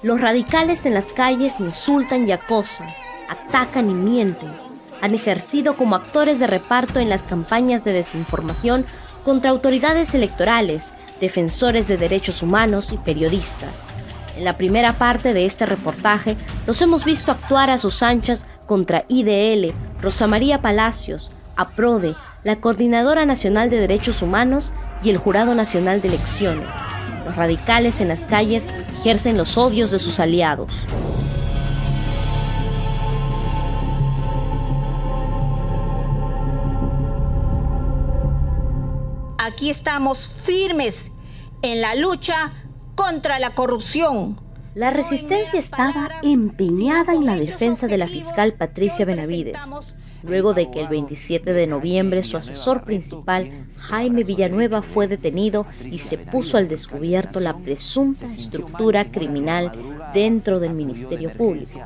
Los radicales en las calles insultan y acosan, atacan y mienten. Han ejercido como actores de reparto en las campañas de desinformación contra autoridades electorales, defensores de derechos humanos y periodistas. En la primera parte de este reportaje, los hemos visto actuar a sus anchas contra IDL, Rosa María Palacios, APRODE, la Coordinadora Nacional de Derechos Humanos y el Jurado Nacional de Elecciones. Los radicales en las calles ejercen los odios de sus aliados. Aquí estamos firmes en la lucha contra la corrupción. La resistencia estaba empeñada en la defensa de la fiscal Patricia Benavides, luego de que el 27 de noviembre su asesor principal, Jaime Villanueva, fue detenido y se puso al descubierto la presunta estructura criminal dentro del Ministerio Público,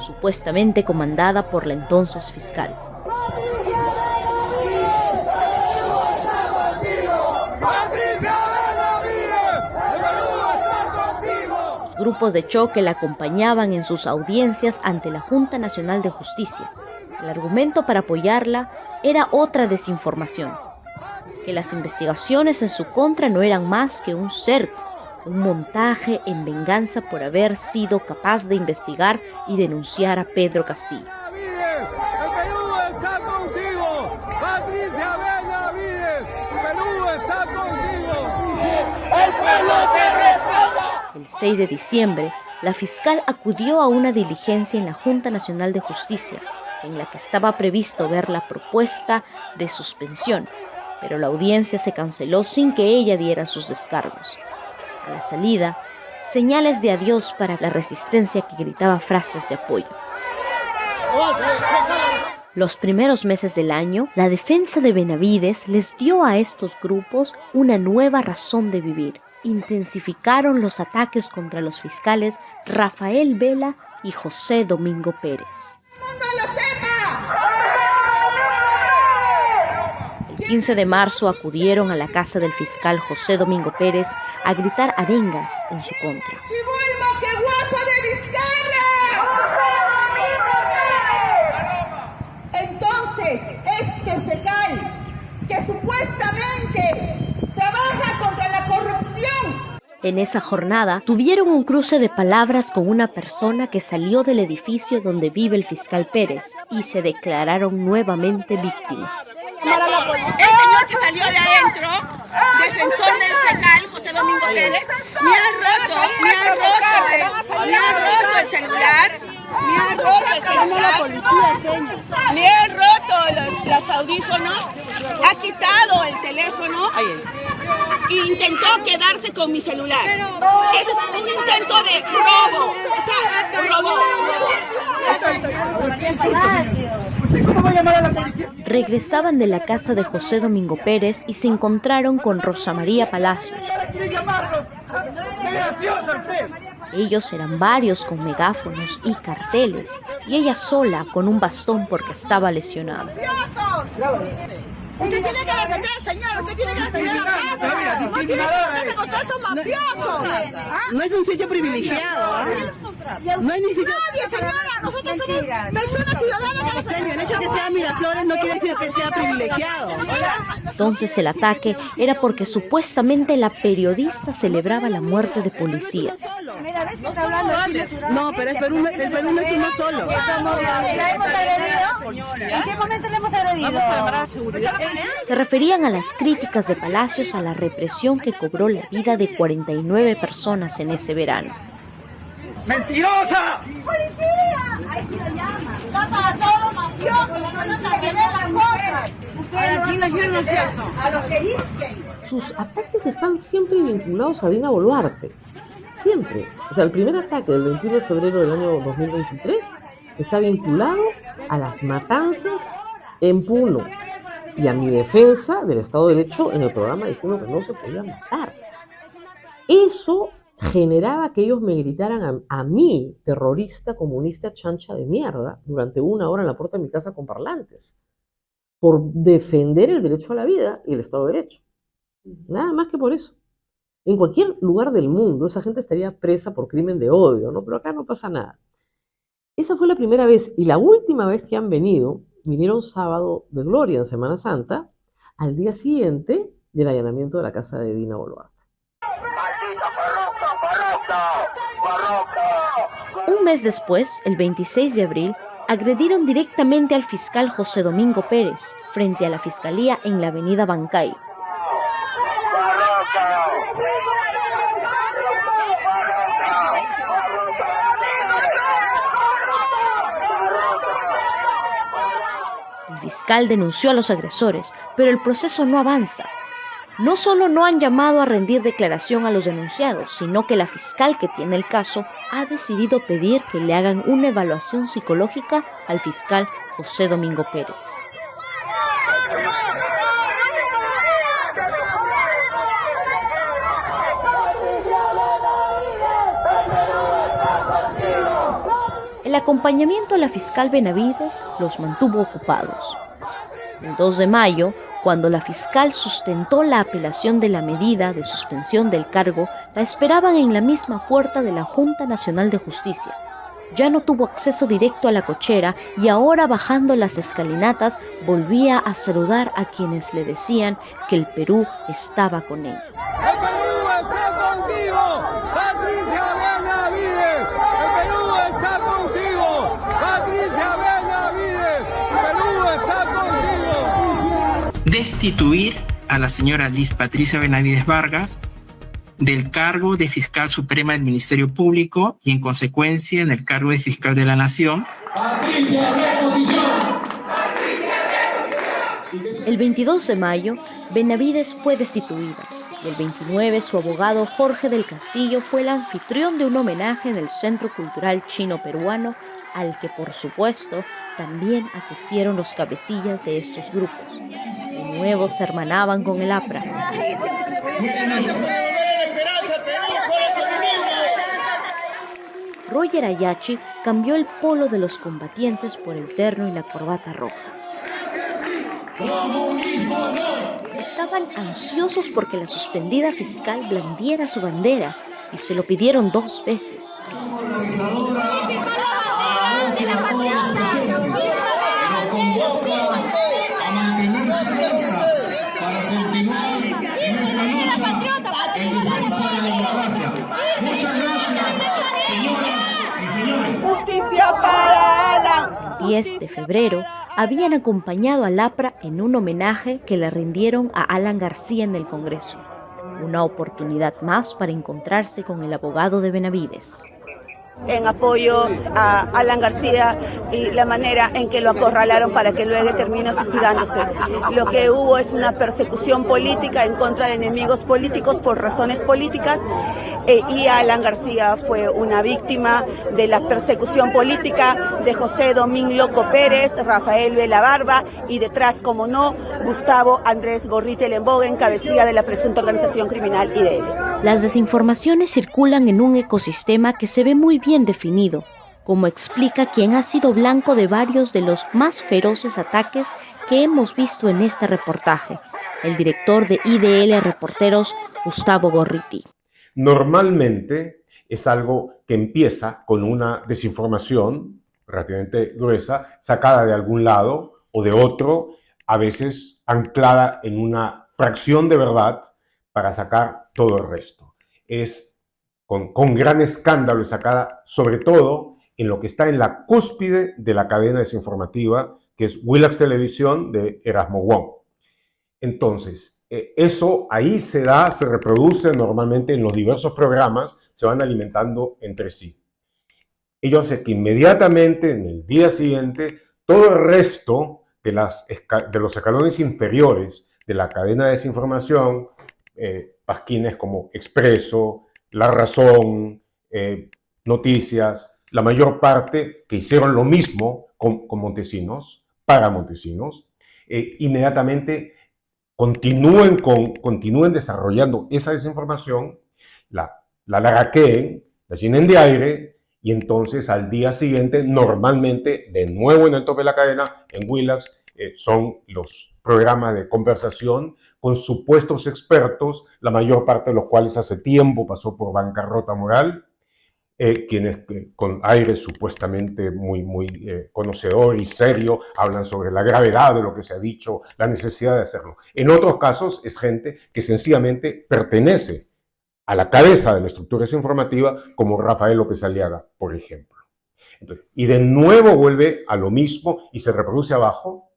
supuestamente comandada por la entonces fiscal. Grupos de choque la acompañaban en sus audiencias ante la Junta Nacional de Justicia. El argumento para apoyarla era otra desinformación, que las investigaciones en su contra no eran más que un cerco, un montaje en venganza por haber sido capaz de investigar y denunciar a Pedro Castillo. El Perú está contigo, Patricia Benavides, Perú está contigo. El pueblo te respalda. El 6 de diciembre, la fiscal acudió a una diligencia en la Junta Nacional de Justicia, en la que estaba previsto ver la propuesta de suspensión, pero la audiencia se canceló sin que ella diera sus descargos. A la salida, señales de adiós para la resistencia que gritaba frases de apoyo. Los primeros meses del año, la defensa de Benavides les dio a estos grupos una nueva razón de vivir. Intensificaron los ataques contra los fiscales Rafael Vela y José Domingo Pérez. El 15 de marzo acudieron a la casa del fiscal José Domingo Pérez a gritar arengas en su contra. Entonces, este fiscal que supuestamente trabaja contra la corrupción. En esa jornada tuvieron un cruce de palabras con una persona que salió del edificio donde vive el fiscal Pérez y se declararon nuevamente víctimas. El señor que salió de adentro, defensor del fiscal José Domingo Pérez, me ha roto el celular, me ha roto los audífonos, ha quitado el teléfono e intentó quedarse con mi celular. Ese es un intento de robo. ¿Cómo va a llamar a la policía? Regresaban de la casa de José Domingo Pérez y se encontraron con Rosa María Palacios. Ellos eran varios con megáfonos y carteles, y ella sola con un bastón porque estaba lesionada. Usted tiene que defender, señor, usted tiene que defender a la no tiene que meterse con todos esos mafiosos. No es un sitio privilegiado. No es ni siquiera... Nadie, señora, nosotros somos personas ciudadanas. El hecho de que sea Miraflores no quiere decir que sea privilegiado. Entonces el ataque era porque supuestamente la periodista celebraba la muerte de policías. No, pero el Perú no es uno solo. ¿La hemos agredido? ¿En qué momento le hemos agredido? Se referían a las críticas de Palacios a la represión que cobró la vida de 49 personas en ese verano. ¡Mentirosa! ¡Policía! Ahí sí lo llama. Está para todos los mafiosos, no van a tener las cosas. A los que dicen. Sus ataques están siempre vinculados a Dina Boluarte. Siempre. O sea, el primer ataque del 21 de febrero del año 2023 está vinculado a las matanzas en Puno y a mi defensa del Estado de Derecho en el programa diciendo que no se podía matar. Eso generaba que ellos me gritaran a mí, terrorista, comunista, chancha de mierda, durante 1 hora en la puerta de mi casa con parlantes, por defender el derecho a la vida y el Estado de Derecho. Nada más que por eso. En cualquier lugar del mundo esa gente estaría presa por crimen de odio, ¿no? Pero acá no pasa nada. Esa fue la primera vez y la última vez que han venido, vinieron sábado de Gloria en Semana Santa, al día siguiente del allanamiento de la casa de Dina Boluarte. Un mes después, el 26 de abril, agredieron directamente al fiscal José Domingo Pérez frente a la fiscalía en la avenida Bancay. El fiscal denunció a los agresores, pero el proceso no avanza. No solo no han llamado a rendir declaración a los denunciados, sino que la fiscal que tiene el caso ha decidido pedir que le hagan una evaluación psicológica al fiscal José Domingo Pérez. El acompañamiento a la fiscal Benavides los mantuvo ocupados. El 2 de mayo, cuando la fiscal sustentó la apelación de la medida de suspensión del cargo, la esperaban en la misma puerta de la Junta Nacional de Justicia. Ya no tuvo acceso directo a la cochera y ahora, bajando las escalinatas, volvía a saludar a quienes le decían que el Perú estaba con él. ¡El Perú está contigo! ¡Patricia Benavides! ¡El Perú está contigo! ¡Patricia Benavides! ¡El Perú está contigo! Destituir a la señora Liz Patricia Benavides Vargas del cargo de fiscal suprema del Ministerio Público y, en consecuencia, en el cargo de fiscal de la Nación. El 22 de mayo, Benavides fue destituida. Y el 29, su abogado Jorge del Castillo fue el anfitrión de un homenaje en el Centro Cultural Chino-Peruano, al que, por supuesto, también asistieron los cabecillas de estos grupos. De nuevo se hermanaban con el APRA. Roger Ayachi cambió el polo de los combatientes por el terno y la corbata roja. Estaban ansiosos porque la suspendida fiscal blandiera su bandera y se lo pidieron 2 veces. Justicia para Alan. 10 de febrero, habían acompañado al APRA en un homenaje que le rindieron a Alan García en el Congreso. Una oportunidad más para encontrarse con el abogado de Benavides. En apoyo a Alan García y la manera en que lo acorralaron para que luego termine suicidándose. Lo que hubo es una persecución política en contra de enemigos políticos por razones políticas, y Alan García fue una víctima de la persecución política de José Domingo Pérez, Rafael Vela Barba y detrás, como no, Gustavo Andrés Gorriti Lembogen, cabecilla de la presunta organización criminal IDL. Las desinformaciones circulan en un ecosistema que se ve muy bien definido, como explica quien ha sido blanco de varios de los más feroces ataques que hemos visto en este reportaje, el director de IDL Reporteros, Gustavo Gorriti. Normalmente es algo que empieza con una desinformación relativamente gruesa, sacada de algún lado o de otro, a veces anclada en una fracción de verdad para sacar todo el resto. Es con gran escándalo sacada, sobre todo en lo que está en la cúspide de la cadena desinformativa, que es Willax Televisión de Erasmo Wong. Entonces, eso ahí se da, se reproduce normalmente en los diversos programas, se van alimentando entre sí. Ello hace que inmediatamente, en el día siguiente, todo el resto de los escalones inferiores de la cadena de desinformación, pasquines como Expreso, La Razón, Noticias, la mayor parte que hicieron lo mismo con Montesinos, para Montesinos, inmediatamente continúen desarrollando esa desinformación, la laraqueen, la llenen de aire, y entonces al día siguiente, normalmente, de nuevo en el tope de la cadena, en Willax, son los programa de conversación con supuestos expertos, la mayor parte de los cuales hace tiempo pasó por bancarrota moral, quienes con aire supuestamente muy conocedor y serio hablan sobre la gravedad de lo que se ha dicho, la necesidad de hacerlo. En otros casos es gente que sencillamente pertenece a la cabeza de la estructura informativa, como Rafael López Aliaga, por ejemplo. Entonces, y de nuevo vuelve a lo mismo y se reproduce abajo,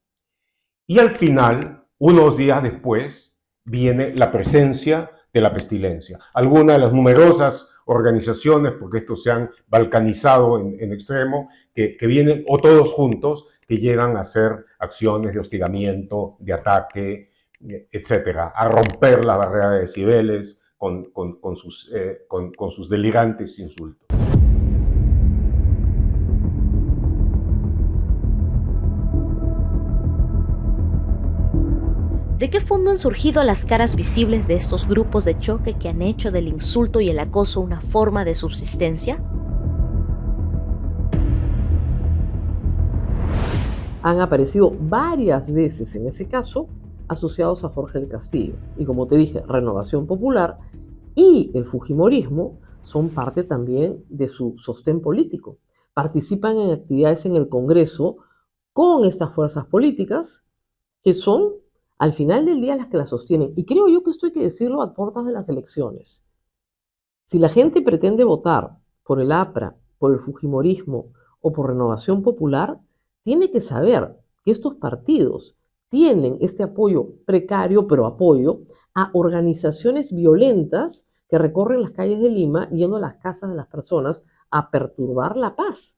y al final, unos días después, viene la presencia de la pestilencia. Algunas de las numerosas organizaciones, porque estos se han balcanizado en extremo, que vienen, o todos juntos, que llegan a hacer acciones de hostigamiento, de ataque, etcétera, a romper la barrera de decibeles con sus delirantes insultos. ¿De qué fondo han surgido las caras visibles de estos grupos de choque que han hecho del insulto y el acoso una forma de subsistencia? Han aparecido varias veces en ese caso asociados a Jorge del Castillo. Y como te dije, Renovación Popular y el fujimorismo son parte también de su sostén político. Participan en actividades en el Congreso con estas fuerzas políticas que son al final del día las que la sostienen. Y creo yo que esto hay que decirlo a puertas de las elecciones. Si la gente pretende votar por el APRA, por el fujimorismo o por Renovación Popular, tiene que saber que estos partidos tienen este apoyo precario, pero apoyo a organizaciones violentas que recorren las calles de Lima yendo a las casas de las personas a perturbar la paz.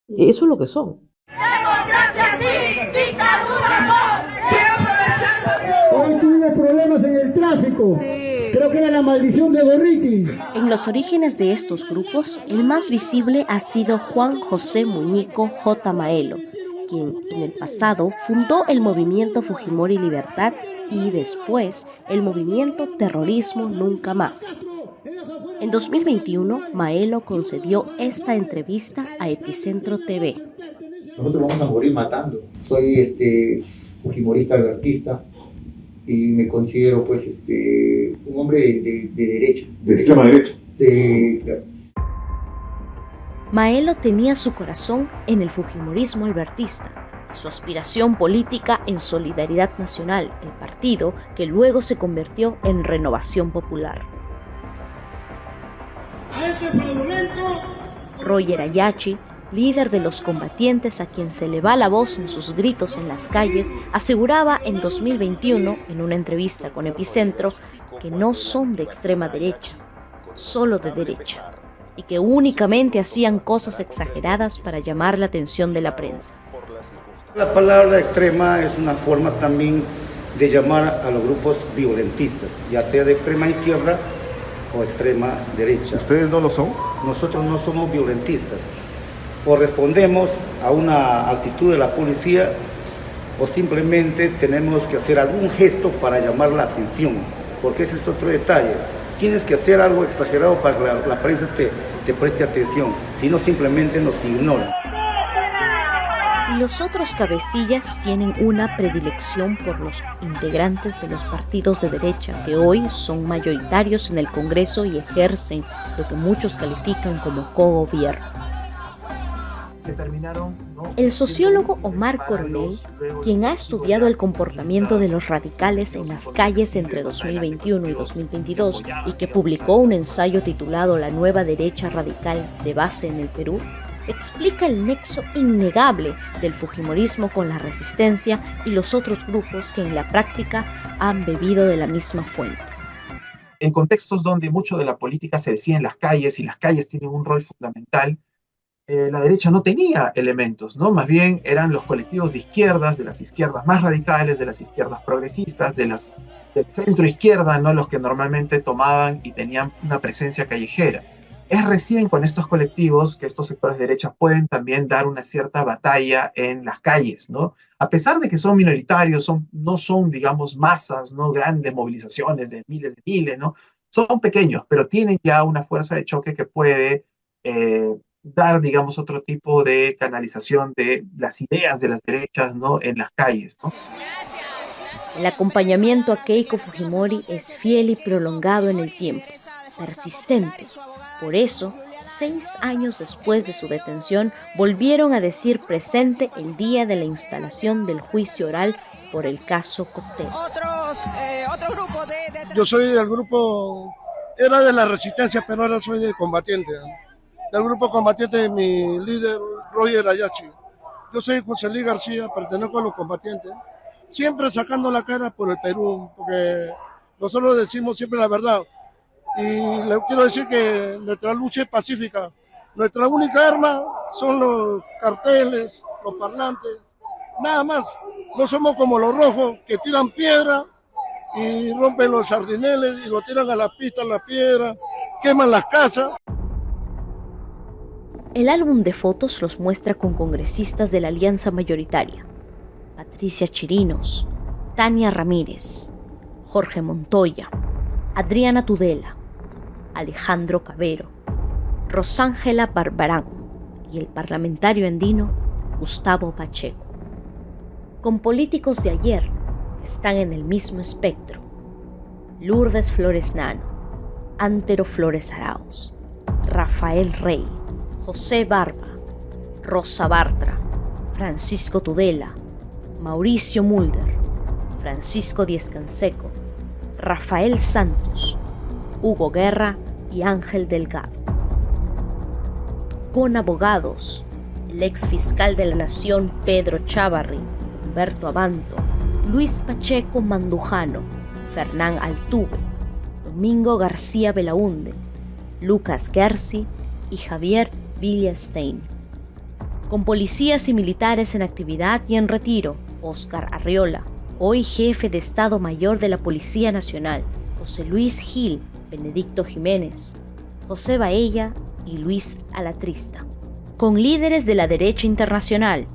Eso es lo que son. ¡Democracia sí! ¡Dictadura no! Hoy tuvimos problemas en el tráfico. Creo que era la maldición de Gorriti. En los orígenes de estos grupos, el más visible ha sido Juan José Muñico J. Maelo, quien en el pasado fundó el movimiento Fujimori Libertad y después el movimiento Terrorismo Nunca Más. En 2021, Maelo concedió esta entrevista a Epicentro TV. Nosotros vamos a morir matando. Soy fujimorista albertista y me considero pues un hombre de derecha. ¿De extrema derecha? Claro. Maelo tenía su corazón en el fujimorismo albertista, su aspiración política en Solidaridad Nacional, el partido que luego se convirtió en Renovación Popular. Roger Ayachi, líder de los combatientes a quien se le va la voz en sus gritos en las calles, aseguraba en 2021, en una entrevista con Epicentro, que no son de extrema derecha, solo de derecha, y que únicamente hacían cosas exageradas para llamar la atención de la prensa. La palabra extrema es una forma también de llamar a los grupos violentistas, ya sea de extrema izquierda o extrema derecha. ¿Ustedes no lo son? Nosotros no somos violentistas. O respondemos a una actitud de la policía o simplemente tenemos que hacer algún gesto para llamar la atención, porque ese es otro detalle. Tienes que hacer algo exagerado para que la prensa te preste atención, si no simplemente nos ignora. Y los otros cabecillas tienen una predilección por los integrantes de los partidos de derecha que hoy son mayoritarios en el Congreso y ejercen lo que muchos califican como cogobierno. El sociólogo Omar Coronel, quien ha estudiado el comportamiento de los radicales en las calles entre 2021 y 2022 y que publicó un ensayo titulado La nueva derecha radical de base en el Perú, explica el nexo innegable del fujimorismo con la resistencia y los otros grupos que en la práctica han bebido de la misma fuente. En contextos donde mucho de la política se decía en las calles y las calles tienen un rol fundamental, la derecha no tenía elementos, ¿no? Más bien eran los colectivos de izquierdas, de las izquierdas más radicales, de las izquierdas progresistas, del centro izquierda, ¿no? Los que normalmente tomaban y tenían una presencia callejera. Es recién con estos colectivos que estos sectores de derecha pueden también dar una cierta batalla en las calles, ¿no? A pesar de que son minoritarios, no son, digamos, masas, ¿no? Grandes movilizaciones de miles, ¿no? Son pequeños, pero tienen ya una fuerza de choque que puede dar, digamos, otro tipo de canalización de las ideas de las derechas, ¿no? En las calles, ¿no? El acompañamiento a Keiko Fujimori es fiel y prolongado en el tiempo, persistente. Por eso, 6 años después de su detención, volvieron a decir presente el día de la instalación del juicio oral por el caso Cócteles. Otro grupo Yo soy del grupo, era de la resistencia, pero ahora soy de combatiente. Del grupo combatiente, mi líder, Roger Ayachi. Yo soy José Luis García, pertenezco a los combatientes. Siempre sacando la cara por el Perú, porque nosotros decimos siempre la verdad. Y le quiero decir que nuestra lucha es pacífica. Nuestra única arma son los carteles, los parlantes, nada más. No somos como los rojos que tiran piedra y rompen los sardineles y lo tiran a las pistas, las piedras, queman las casas. El álbum de fotos los muestra con congresistas de la alianza mayoritaria: Patricia Chirinos, Tania Ramírez, Jorge Montoya, Adriana Tudela, Alejandro Cabero, Rosángela Barbarán y el parlamentario andino Gustavo Pacheco. Con políticos de ayer que están en el mismo espectro: Lourdes Flores Nano, Antero Flores Arauz, Rafael Rey, José Barba, Rosa Bartra, Francisco Tudela, Mauricio Mulder, Francisco Díez-Canseco, Rafael Santos, Hugo Guerra y Ángel Delgado. Con abogados: el ex fiscal de la Nación Pedro Chávarri, Humberto Abanto, Luis Pacheco Mandujano, Fernán Altuve, Domingo García Belaúnde, Lucas Gersi y Javier Villestein. Con policías y militares en actividad y en retiro: Óscar Arriola, hoy jefe de Estado Mayor de la Policía Nacional, José Luis Gil, Benedicto Jiménez, José Baella y Luis Alatrista. Con líderes de la derecha internacional: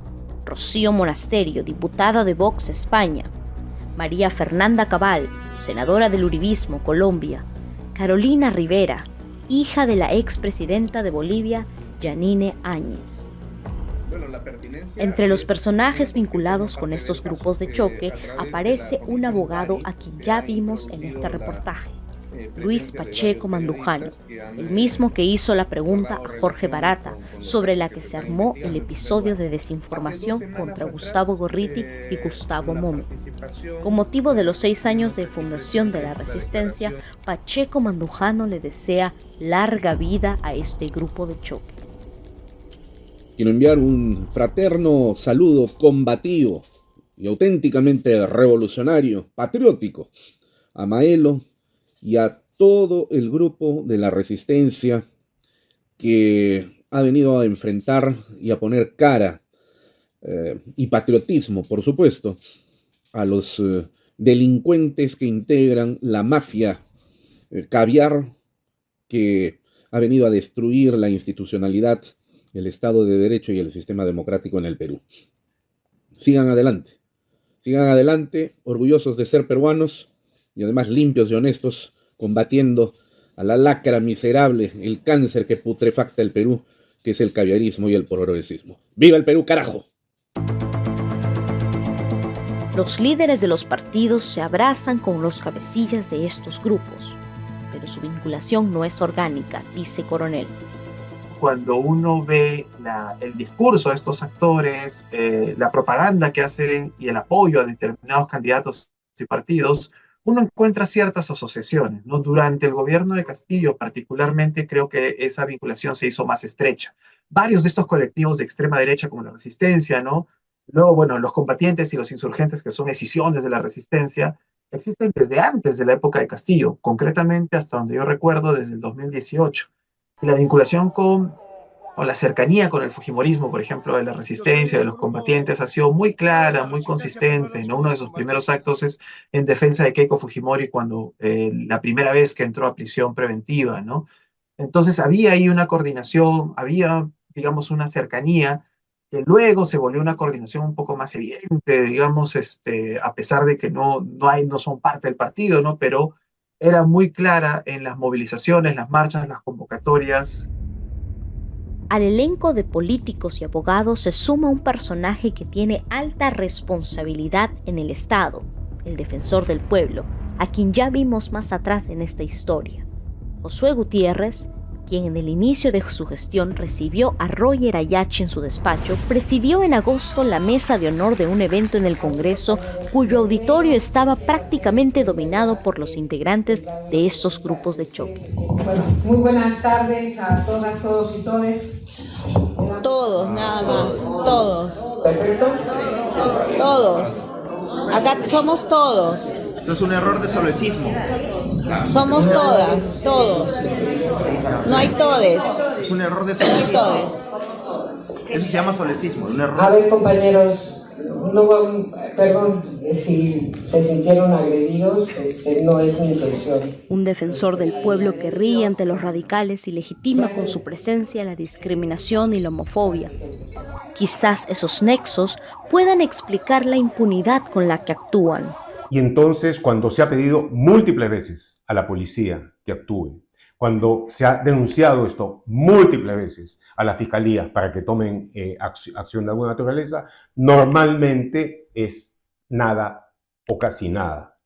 Rocío Monasterio, diputada de Vox España; María Fernanda Cabal, senadora del Uribismo, Colombia; Carolina Rivera, hija de la expresidenta de Bolivia, Yanine Áñez. Entre los personajes vinculados con estos grupos de choque aparece un abogado a quien ya vimos en este reportaje: Luis Pacheco Mandujano, el mismo que hizo la pregunta a Jorge Barata, sobre la que se armó el episodio de desinformación contra Gustavo Gorriti y Gustavo Momi. Con motivo de los 6 años de fundación de la Resistencia, Pacheco Mandujano le desea larga vida a este grupo de choque. Quiero enviar un fraterno saludo combativo y auténticamente revolucionario, patriótico, a Maelo y a todo el grupo de la Resistencia que ha venido a enfrentar y a poner cara y patriotismo, por supuesto, a los delincuentes que integran la mafia caviar que ha venido a destruir la institucionalidad, el Estado de Derecho y el sistema democrático en el Perú. Sigan adelante, orgullosos de ser peruanos y además limpios y honestos, combatiendo a la lacra miserable, el cáncer que putrefacta el Perú, que es el caviarismo y el progresismo. ¡Viva el Perú, carajo! Los líderes de los partidos se abrazan con los cabecillas de estos grupos, pero su vinculación no es orgánica, dice Coronel. Cuando uno ve el discurso de estos actores, la propaganda que hacen y el apoyo a determinados candidatos y partidos, uno encuentra ciertas asociaciones, ¿no? Durante el gobierno de Castillo, particularmente, creo que esa vinculación se hizo más estrecha. Varios de estos colectivos de extrema derecha, como la Resistencia, ¿no? Luego, bueno, los combatientes y los insurgentes, que son escisiones de la Resistencia, existen desde antes de la época de Castillo, concretamente hasta donde yo recuerdo, desde el 2018. Y la vinculación o la cercanía con el fujimorismo, por ejemplo, de la Resistencia, de los combatientes, ha sido muy clara, muy consistente, ¿no? Uno de sus primeros actos es en defensa de Keiko Fujimori cuando la primera vez que entró a prisión preventiva, ¿no? Entonces había ahí una coordinación, había, digamos, una cercanía que luego se volvió una coordinación un poco más evidente, digamos, a pesar de que no son parte del partido, ¿no? Pero era muy clara en las movilizaciones, las marchas, las convocatorias. Al elenco de políticos y abogados se suma un personaje que tiene alta responsabilidad en el Estado, el defensor del pueblo, a quien ya vimos más atrás en esta historia. Josué Gutiérrez, quien en el inicio de su gestión recibió a Roger Ayachi en su despacho, presidió en agosto la mesa de honor de un evento en el Congreso cuyo auditorio estaba prácticamente dominado por los integrantes de estos grupos de choque. Bueno, muy buenas tardes a todas, todos y todes. Todos, nada más, todos. Perfecto. Todos. Acá somos todos. Eso es un error de solecismo. Somos todas, todos. No hay todes. Es un error de No hay solecismo. todes. Eso se llama solecismo, un error. A ver, compañeros, perdón si se sintieron agredidos, no es mi intención. Un defensor del pueblo que ríe ante los radicales y legitima con su presencia la discriminación y la homofobia. Quizás esos nexos puedan explicar la impunidad con la que actúan. Y entonces, cuando se ha pedido múltiples veces a la policía que actúe, cuando se ha denunciado esto múltiples veces a la fiscalía para que tomen acción de alguna naturaleza, normalmente es nada o casi nada.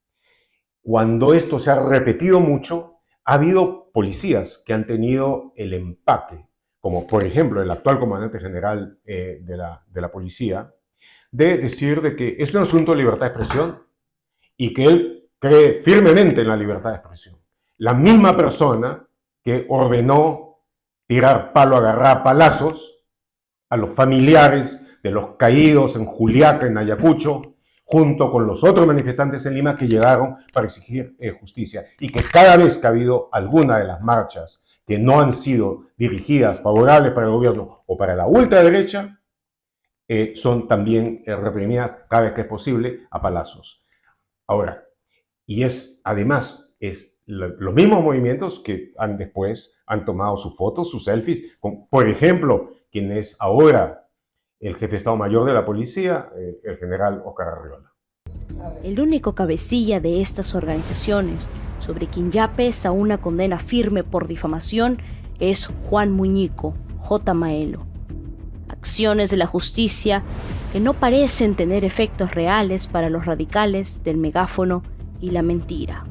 Cuando esto se ha repetido mucho, ha habido policías que han tenido el empaque, como por ejemplo el actual comandante general de la policía, de decir de que es un asunto de libertad de expresión y que él cree firmemente en la libertad de expresión. La misma persona que ordenó tirar palo agarrá a palazos a los familiares de los caídos en Juliaca, en Ayacucho, junto con los otros manifestantes en Lima que llegaron para exigir justicia. Y que cada vez que ha habido alguna de las marchas que no han sido dirigidas, favorables para el gobierno o para la ultraderecha, son también reprimidas cada vez que es posible a palazos. Ahora, y además es los mismos movimientos que después han tomado sus fotos, sus selfies, con, por ejemplo, quien es ahora el jefe de Estado Mayor de la Policía, el general Óscar Arriola. El único cabecilla de estas organizaciones, sobre quien ya pesa una condena firme por difamación, es Juan Muñico, J. Maelo. Acciones de la justicia que no parecen tener efectos reales para los radicales del megáfono y la mentira.